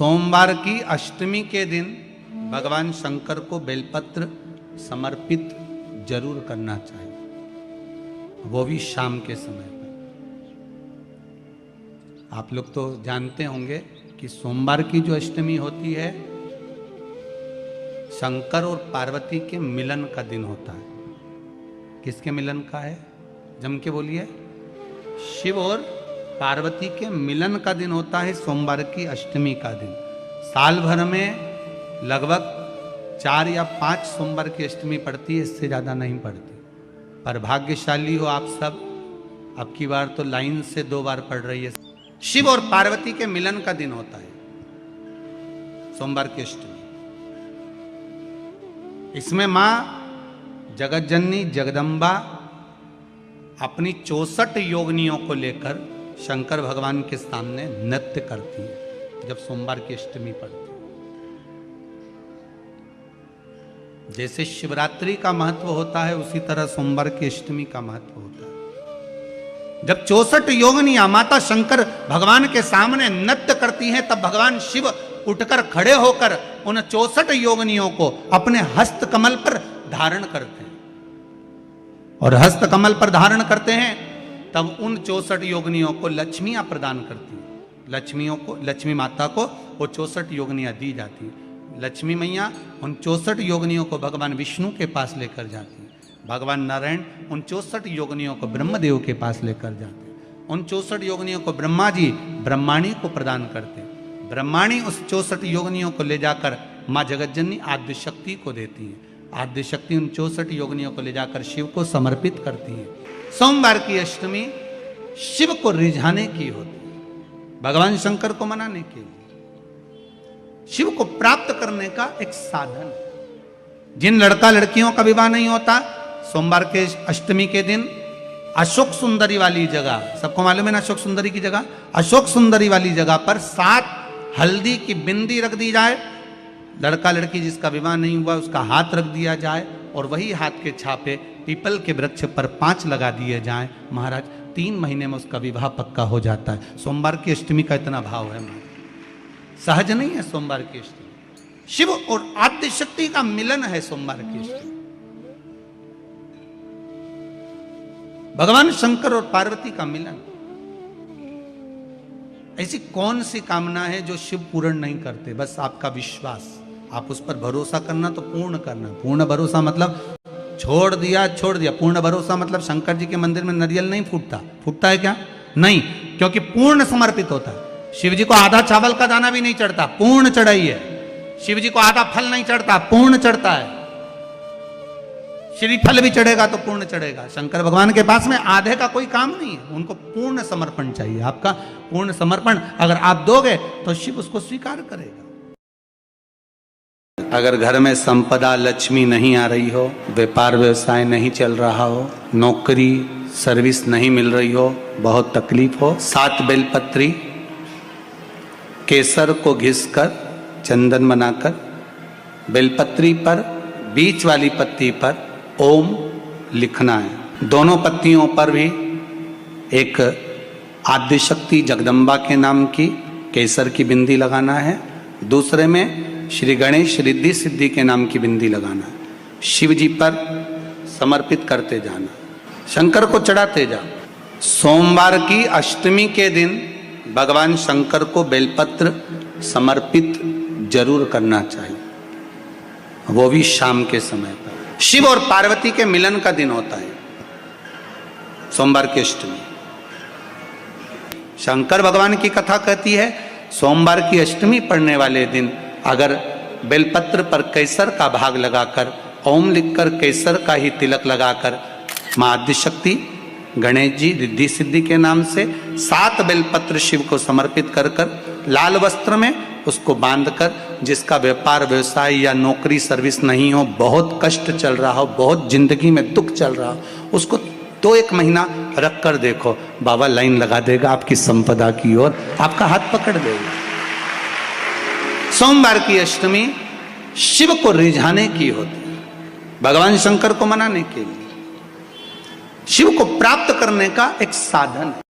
सोमवार की अष्टमी के दिन भगवान शंकर को बेलपत्र समर्पित जरूर करना चाहिए, वो भी शाम के समय पर। आप लोग तो जानते होंगे कि सोमवार की जो अष्टमी होती है शंकर और पार्वती के मिलन का दिन होता है। किसके मिलन का है? जम के बोलिए। शिव और पार्वती के मिलन का दिन होता है सोमवार की अष्टमी का दिन। साल भर में लगभग 4 या 5 सोमवार की अष्टमी पड़ती है, इससे ज़्यादा नहीं पड़ती। पर भाग्यशाली हो आप सब, अब की बार तो लाइन से 2 बार पड़ रही है। शिव और पार्वती के मिलन का दिन होता है सोमवार की अष्टमी। इसमें मां जगत जननी जगदम्बा अपनी 64 योगिनियों को लेकर शंकर भगवान के सामने नृत्य करती है जब सोमवार की अष्टमी पड़ती है। जैसे शिवरात्रि का महत्व होता है उसी तरह सोमवार की अष्टमी का महत्व होता है। जब 64 योगिनियां माता शंकर भगवान के सामने नृत्य करती हैं तब भगवान शिव उठकर खड़े होकर उन 64 योगिनियों को अपने हस्त कमल पर धारण करते हैं। और हस्त कमल पर धारण करते हैं तब उन 64 योगिनियों को लक्ष्मियां प्रदान करती हैं। लक्ष्मी माता को वो 64 योगिनियां दी जाती हैं। लक्ष्मी मैया उन 64 योगिनियों को भगवान विष्णु के पास लेकर जाती हैं। भगवान नारायण उन 64 योगिनियों को ब्रह्मदेव के पास लेकर जाते हैं। उन 64 योगिनियों को ब्रह्मा जी ब्रह्माणी को प्रदान करते हैं। ब्रह्माणी उस 64 योगिनियों को ले जाकर माँ जगतजननी आद्य शक्ति को देती है। आद्य शक्ति उन 64 योगिनियों को ले जाकर शिव को समर्पित करती है। सोमवार की अष्टमी शिव को रिझाने की होती है, भगवान शंकर को मनाने के लिए, शिव को प्राप्त करने का एक साधन। जिन लड़का लड़कियों का विवाह नहीं होता सोमवार के अष्टमी के दिन अशोक सुंदरी वाली जगह, सबको मालूम है ना अशोक सुंदरी की जगह, अशोक सुंदरी वाली जगह पर 7 हल्दी की बिंदी रख दी जाए। लड़का लड़की जिसका विवाह नहीं हुआ उसका हाथ रख दिया जाए और वही हाथ के छापे पीपल के वृक्ष पर 5 लगा दिए जाएं। महाराज 3 महीने में उसका विवाह पक्का हो जाता है। सोमवार की अष्टमी का इतना भाव है महाराज, सहज नहीं है सोमवार की अष्टमी। शिव और आद्य शक्ति का मिलन है सोमवार की अष्टमी। भगवान शंकर और पार्वती का मिलन। ऐसी कौन सी कामना है जो शिव पूर्ण नहीं करते? बस आपका विश्वास, आप उस पर भरोसा करना तो पूर्ण करना। पूर्ण भरोसा मतलब छोड़ दिया। पूर्ण भरोसा मतलब शंकर जी के मंदिर में नारियल नहीं फूटता है क्या? नहीं, क्योंकि पूर्ण समर्पित होता है। शिव जी को आधा चावल का दाना भी नहीं चढ़ता, पूर्ण चढ़ाई है। शिव जी को आधा फल नहीं चढ़ता, पूर्ण चढ़ता है। श्रीफल भी चढ़ेगा तो पूर्ण चढ़ेगा। शंकर भगवान के पास में आधे का कोई काम नहीं है, उनको पूर्ण समर्पण चाहिए। आपका पूर्ण समर्पण अगर आप दोगे तो शिव उसको स्वीकार करेगा। अगर घर में संपदा लक्ष्मी नहीं आ रही हो, व्यापार व्यवसाय नहीं चल रहा हो, नौकरी सर्विस नहीं मिल रही हो, बहुत तकलीफ हो, 7 बेलपत्री केसर को घिसकर चंदन बनाकर बेलपत्री पर बीच वाली पत्ती पर ओम लिखना है। दोनों पत्तियों पर भी एक आद्य शक्ति जगदम्बा के नाम की केसर की बिंदी लगाना है, दूसरे में श्री गणेश रिद्धि सिद्धि के नाम की बिंदी लगाना है। शिव जी पर समर्पित करते जाना, शंकर को चढ़ाते जाओ। सोमवार की अष्टमी के दिन भगवान शंकर को बेलपत्र समर्पित जरूर करना चाहिए, वो भी शाम के समय पर। शिव और पार्वती के मिलन का दिन होता है सोमवार की अष्टमी। शंकर भगवान की कथा कहती है सोमवार की अष्टमी पड़ने वाले दिन अगर बेलपत्र पर केसर का भाग लगाकर ओम लिखकर केसर का ही तिलक लगाकर मां आद्य शक्ति गणेश जी रिद्धि सिद्धि के नाम से 7 बेलपत्र शिव को समर्पित कर लाल वस्त्र में उसको बांधकर, जिसका व्यापार व्यवसाय या नौकरी सर्विस नहीं हो, बहुत कष्ट चल रहा हो, बहुत जिंदगी में दुख चल रहा हो, उसको 2-1 महीना रख कर देखो, बाबा लाइन लगा देगा आपकी संपदा की ओर, आपका हाथ पकड़ देगा। सोमवार की अष्टमी शिव को रिझाने की होती है, भगवान शंकर को मनाने के लिए, शिव को प्राप्त करने का एक साधन है।